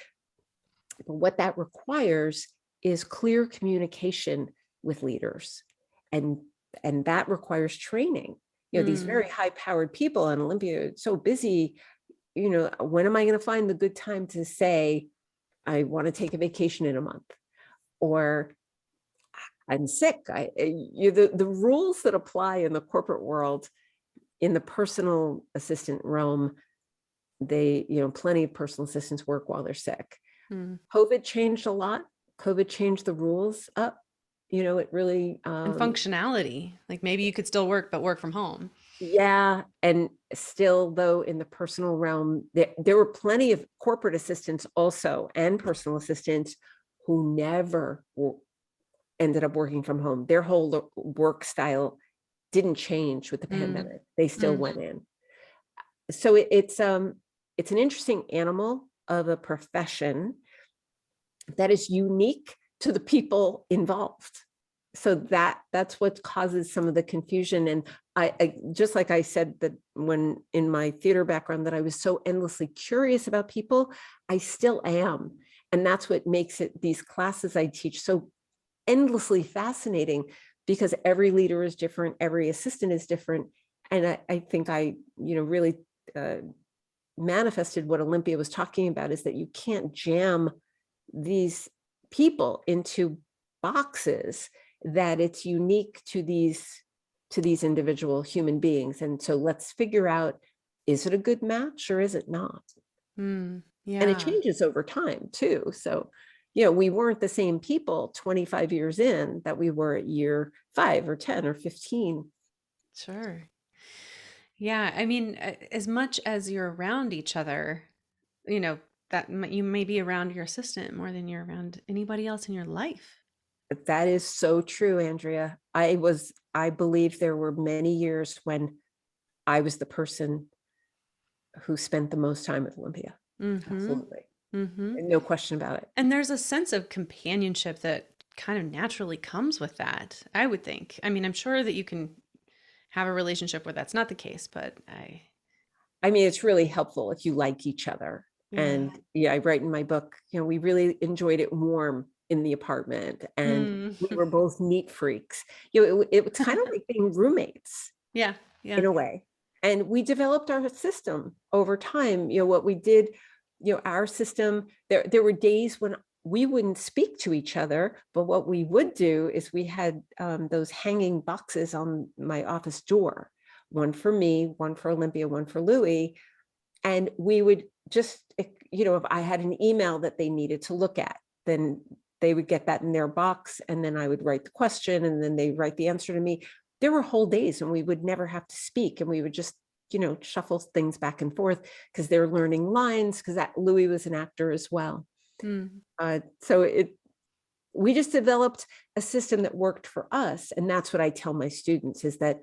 But what that requires is clear communication with leaders. And that requires training. These very high-powered people on Olympia are so busy, when am I going to find the good time to say, I want to take a vacation in a month, or I'm sick. The rules that apply in the corporate world, in the personal assistant realm, they, plenty of personal assistants work while they're sick. COVID changed a lot. COVID changed the rules up. It really and functionality, like maybe you could still work, but work from home. Yeah. And still, though, in the personal realm, there were plenty of corporate assistants also, and personal assistants, who never ended up working from home. Their whole work style didn't change with the pandemic. They still went in. So it's an interesting animal of a profession that is unique to the people involved. So that's what causes some of the confusion. And I just like I said, that when in my theater background, that I was so endlessly curious about people, I still am. And that's what makes it, these classes I teach, so endlessly fascinating, because every leader is different, every assistant is different. And I think I really manifested what Olympia was talking about, is that you can't jam these people into boxes, that it's unique to these individual human beings. And so let's figure out, is it a good match or is it not? Yeah. And it changes over time too. So, we weren't the same people 25 years in that we were at year 5 or 10 or 15. Sure. Yeah. I mean, as much as you're around each other, that you may be around your assistant more than you're around anybody else in your life. That is so true, Andrea. I believe there were many years when I was the person who spent the most time with Olympia. Absolutely. No question about it. And there's a sense of companionship that kind of naturally comes with that, I would think. I mean, I'm sure that you can have a relationship where that's not the case, but I mean, it's really helpful if you like each other. And I write in my book, we really enjoyed it warm in the apartment, and we were both neat freaks. It was kind of like being roommates. Yeah. In a way. And we developed our system over time. What we did, our system, there were days when we wouldn't speak to each other, but what we would do is we had those hanging boxes on my office door, one for me, one for Olympia, one for Louie. And we would just, if I had an email that they needed to look at, then they would get that in their box, and then I would write the question, and then they write the answer to me. There were whole days when we would never have to speak, and we would just, shuffle things back and forth, because they're learning lines, because that Louis was an actor as well. So we just developed a system that worked for us. And that's what I tell my students, is that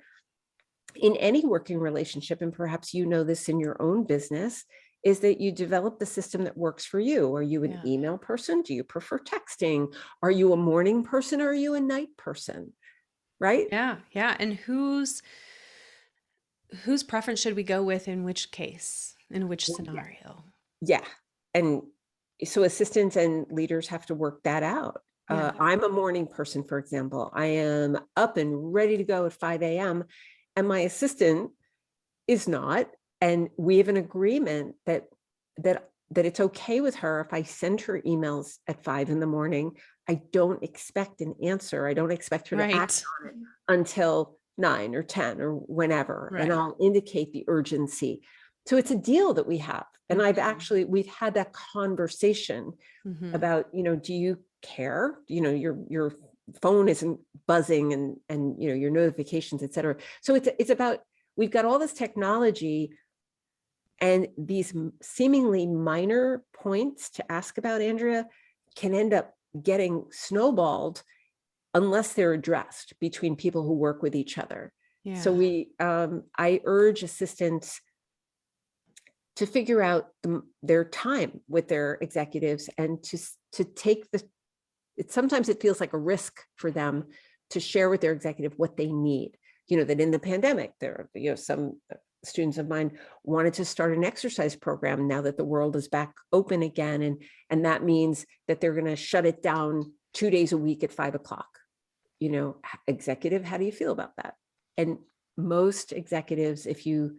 in any working relationship, and perhaps this in your own business, is that you develop the system that works for you. Are you an email person? Do you prefer texting? Are you a morning person? Or are you a night person? Right? Yeah. And whose preference should we go with in which case, in which scenario? Yeah. And so assistants and leaders have to work that out. I'm a morning person, for example. I am up and ready to go at 5 a.m. and my assistant is not. And we have an agreement that it's okay with her if I send her emails at 5 a.m. I don't expect an answer. I don't expect her to act on it until 9 or 10 or whenever. And I'll indicate the urgency. So it's a deal that we have. And we've had that conversation about, do you care? Your phone isn't buzzing and your notifications, et cetera. So it's about, we've got all this technology, and these seemingly minor points to ask about, Andrea, can end up getting snowballed unless they're addressed between people who work with each other. So I urge assistants to figure out their time with their executives, and to take sometimes it feels like a risk for them to share with their executive what they need. That in the pandemic, there are, some students of mine wanted to start an exercise program now that the world is back open again. And that means that they're going to shut it down 2 days a week at 5 o'clock. Executive, how do you feel about that? And most executives, if you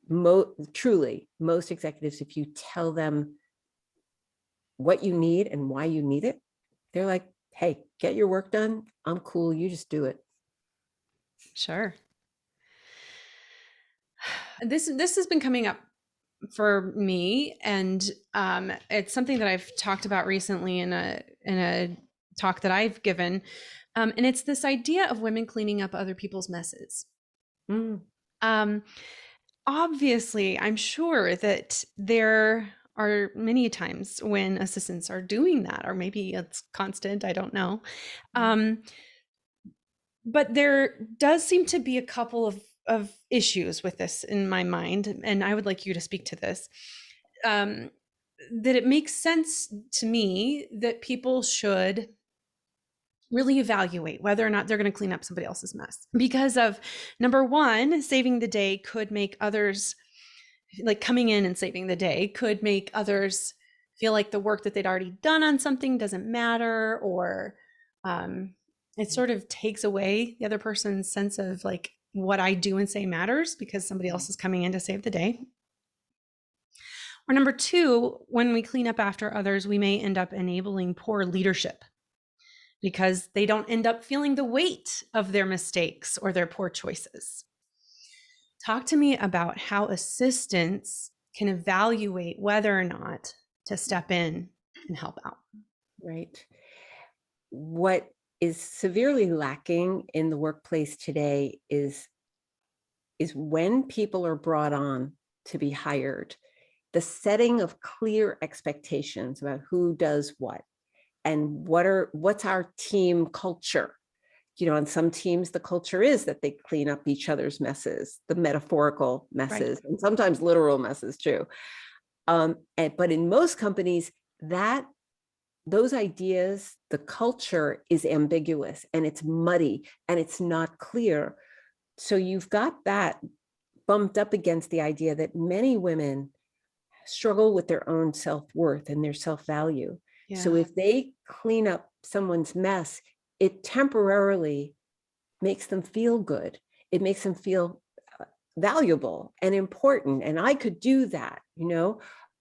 most executives, if you tell them what you need and why you need it, they're like, hey, get your work done. I'm cool. You just do it. Sure. This has been coming up for me, and it's something that I've talked about recently in a talk that I've given, and it's this idea of women cleaning up other people's messes. Obviously, I'm sure that there are many times when assistants are doing that, or maybe it's constant, I don't know. But there does seem to be a couple of issues with this in my mind, and I would like you to speak to this. That it makes sense to me that people should really evaluate whether or not they're going to clean up somebody else's mess, because of, number one, saving the day could make others, like coming in and saving the day could make others feel like the work that they'd already done on something doesn't matter, or it sort of takes away the other person's sense of like what I do and say matters because somebody else is coming in to save the day. Or number two, when we clean up after others, we may end up enabling poor leadership because they don't end up feeling the weight of their mistakes or their poor choices. Talk to me about how assistants can evaluate whether or not to step in and help out. Right. What is severely lacking in the workplace today is when people are brought on to be hired, the setting of clear expectations about who does what and what's our team culture. On some teams, the culture is that they clean up each other's messes, the metaphorical messes, right, and sometimes literal messes too. But in most companies, those ideas, the culture is ambiguous and it's muddy and it's not clear. So you've got that bumped up against the idea that many women struggle with their own self-worth and their self-value. Yeah. So if they clean up someone's mess, it temporarily makes them feel good. It makes them feel valuable and important. And I could do that,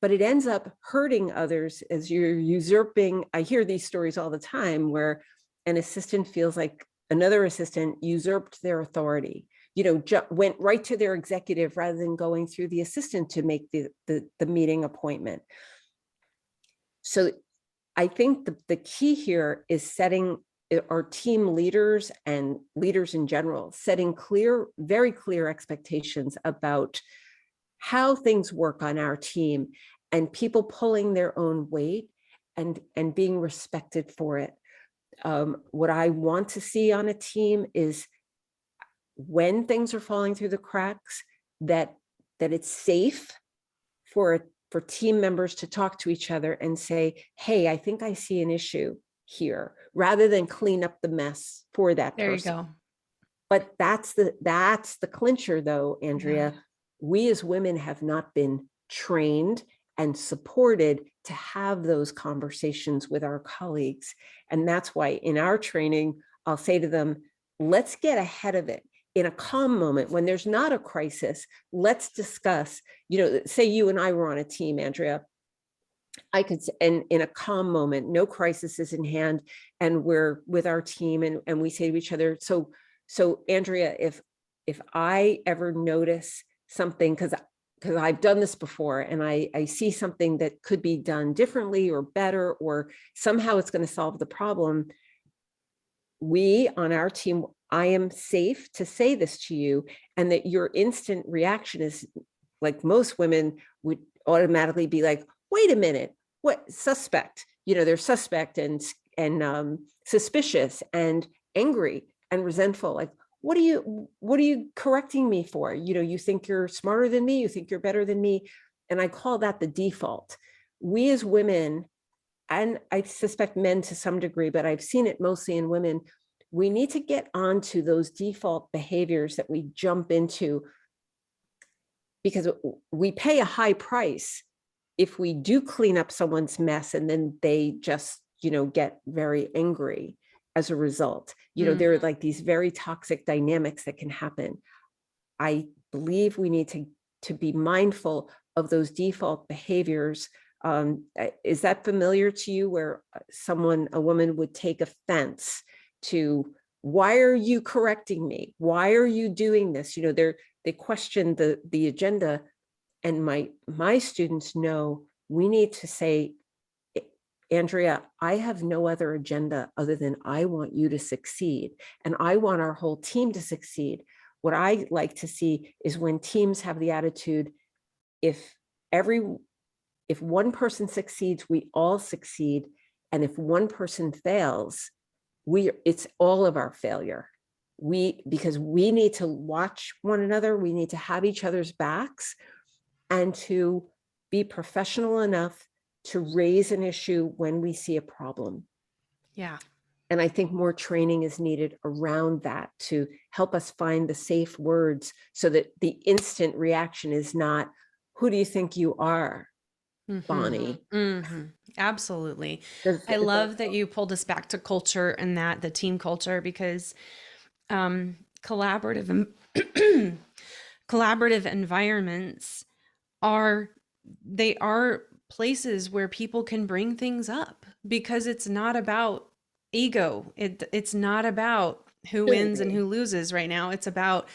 but it ends up hurting others as you're usurping. I hear these stories all the time where an assistant feels like another assistant usurped their authority, went right to their executive rather than going through the assistant to make the meeting appointment. So I think the key here is setting our team leaders and leaders in general, setting very clear expectations about how things work on our team and people pulling their own weight and being respected for it. What I want to see on a team is when things are falling through the cracks, that it's safe for team members to talk to each other and say, hey, I think I see an issue here, rather than clean up the mess for that person. There you go. But that's the clincher though, Andrea. Yeah. We as women have not been trained and supported to have those conversations with our colleagues. And that's why in our training, I'll say to them, let's get ahead of it. In a calm moment, when there's not a crisis, let's discuss, say you and I were on a team, Andrea, I could, and in a calm moment, no crisis is in hand, and we're with our team and we say to each other, so Andrea, if I ever notice something, because I've done this before and I see something that could be done differently or better, or somehow it's going to solve the problem, we on our team, I am safe to say this to you, and that your instant reaction is, like most women would automatically be like, wait a minute, what, suspect? They're suspect and suspicious and angry and resentful. Like, what are you correcting me for? You think you're smarter than me, you think you're better than me. And I call that the default. We as women, and I suspect men to some degree, but I've seen it mostly in women, we need to get onto those default behaviors that we jump into, because we pay a high price if we do clean up someone's mess and then they just get very angry as a result. There are like these very toxic dynamics that can happen. I believe we need to be mindful of those default behaviors. Is that familiar to you, where a woman would take offense to, why are you correcting me? Why are you doing this? They question the agenda. And my students know we need to say, Andrea, I have no other agenda other than I want you to succeed. And I want our whole team to succeed. What I like to see is when teams have the attitude, if one person succeeds, we all succeed. And if one person fails, it's all of our failure. Because we need to watch one another, we need to have each other's backs, and to be professional enough to raise an issue when we see a problem. Yeah. And I think more training is needed around that to help us find the safe words, so that the instant reaction is not, who do you think you are, Bonnie? Absolutely. I love that you pulled us back to culture, and that the team culture, because collaborative environments are places where people can bring things up, because it's not about ego. It's not about who wins and who loses right now. It's about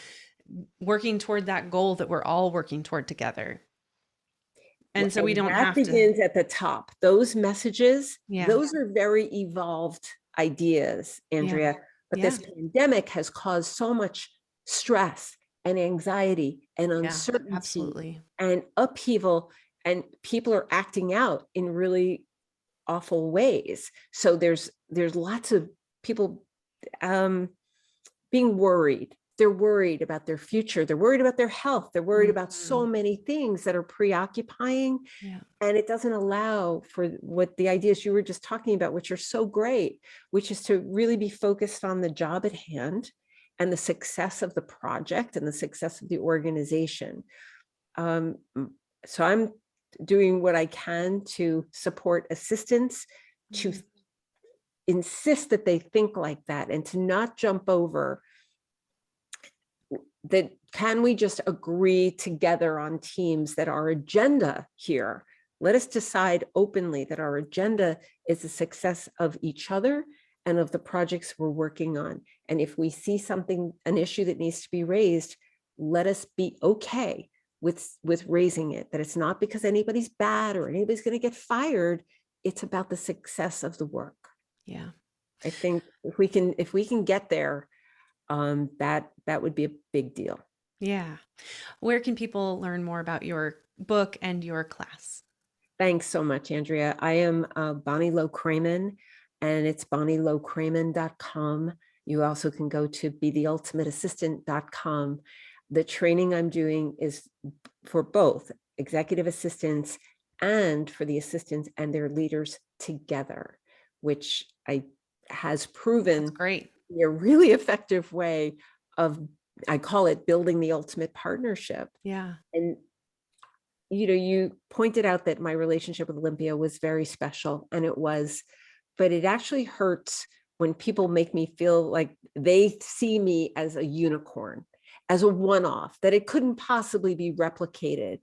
working toward that goal that we're all working toward together. And so we don't have to. That begins at the top. Those messages, those are very evolved ideas, Andrea. But this pandemic has caused so much stress and anxiety and uncertainty and upheaval, and people are acting out in really awful ways. So there's lots of people being worried. They're worried about their future. They're worried about their health. They're worried about so many things that are preoccupying. And it doesn't allow for what the ideas you were just talking about, which are so great, which is to really be focused on the job at hand and the success of the project and the success of the organization. So I'm doing what I can to support assistants, to insist that they think like that, and to not jump over that. Can we just agree together on teams that our agenda here, let us decide openly that our agenda is the success of each other and of the projects we're working on. And if we see an issue that needs to be raised, let us be okay with raising it, that it's not because anybody's bad or anybody's going to get fired. It's about the success of the work. Yeah. I think if we can get there, that would be a big deal. Yeah. Where can people learn more about your book and your class? Thanks so much, Andrea. I am Bonnie Low-Kramen, and it's bonnielowkramen.com. You also can go to betheultimateassistant.com. The training I'm doing is for both executive assistants and for the assistants and their leaders together, which has proven great. To be a really effective way of, I call it, building the ultimate partnership. Yeah. And you pointed out that my relationship with Olympia was very special, and it was, but it actually hurts when people make me feel like they see me as a unicorn, as a one-off, that it couldn't possibly be replicated.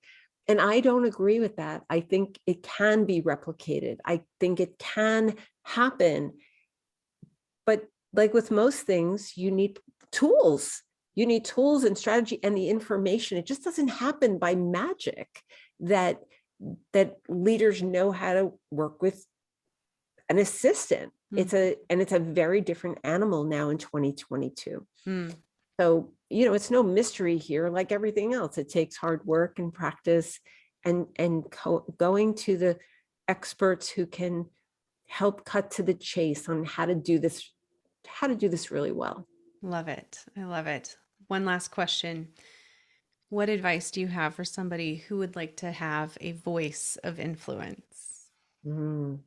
And I don't agree with that. I think it can be replicated. I think it can happen. But like with most things, you need tools. You need tools and strategy and the information. It just doesn't happen by magic that leaders know how to work with an assistant. It's a very different animal now in 2022. So, it's no mystery here. Like everything else, it takes hard work and practice and going to the experts who can help cut to the chase on how to do this really well. Love it. I love it. One last question. What advice do you have for somebody who would like to have a voice of influence? My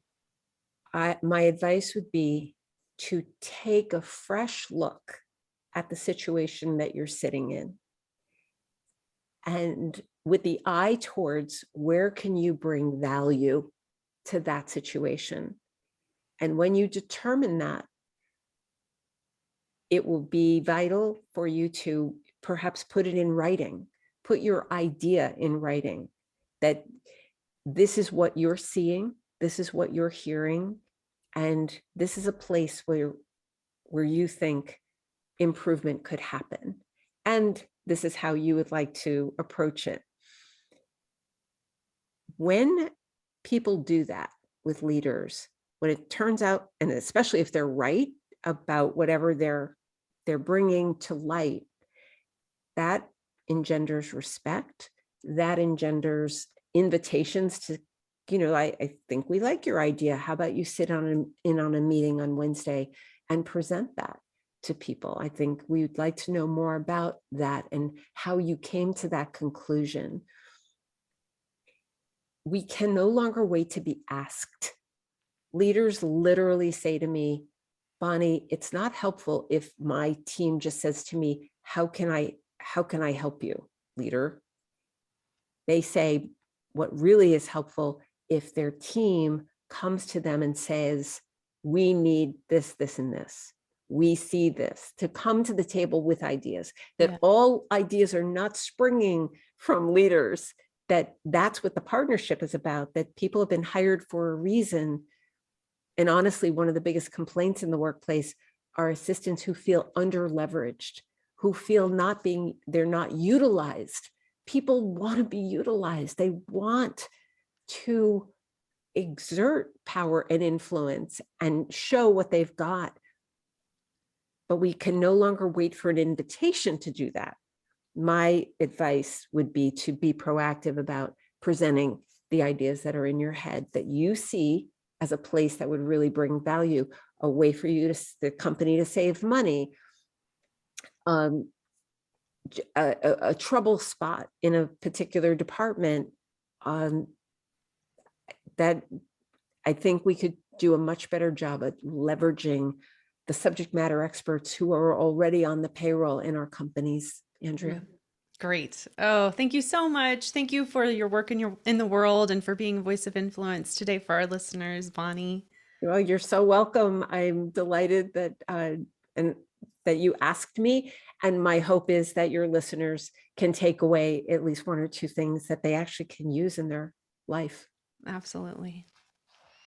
advice would be to take a fresh look at the situation that you're sitting in, and with the eye towards where can you bring value to that situation, And when you determine that, it will be vital for you to perhaps put it in writing, put your idea in writing, that this is what you're seeing, this is what you're hearing, and this is a place where you think improvement could happen. And this is how you would like to approach it. When people do that with leaders, when it turns out, and especially if they're right about whatever they're bringing to light, that engenders respect, that engenders invitations to, I think we like your idea. How about you sit in on a meeting on Wednesday and present that to people? I think we'd like to know more about that and how you came to that conclusion. We can no longer wait to be asked. Leaders literally say to me, Bonnie, it's not helpful if my team just says to me, how can I help you, leader? They say what really is helpful if their team comes to them and says, we need this, this, and this. We see this, to come to the table with ideas, that all ideas are not springing from leaders, that's what the partnership is about, that people have been hired for a reason. And honestly, one of the biggest complaints in the workplace are assistants who feel under leveraged, who feel they're not utilized. People want to be utilized. They want to exert power and influence and show what they've got. But we can no longer wait for an invitation to do that. My advice would be to be proactive about presenting the ideas that are in your head that you see as a place that would really bring value, a way for you the company to save money, a trouble spot in a particular department, that I think we could do a much better job at leveraging the subject matter experts who are already on the payroll in our companies. Andrea. Great. Oh, thank you so much. Thank you for your work in the world and for being a voice of influence today for our listeners, Bonnie. Well, you're so welcome. I'm delighted that that you asked me. And my hope is that your listeners can take away at least one or two things that they actually can use in their life. Absolutely.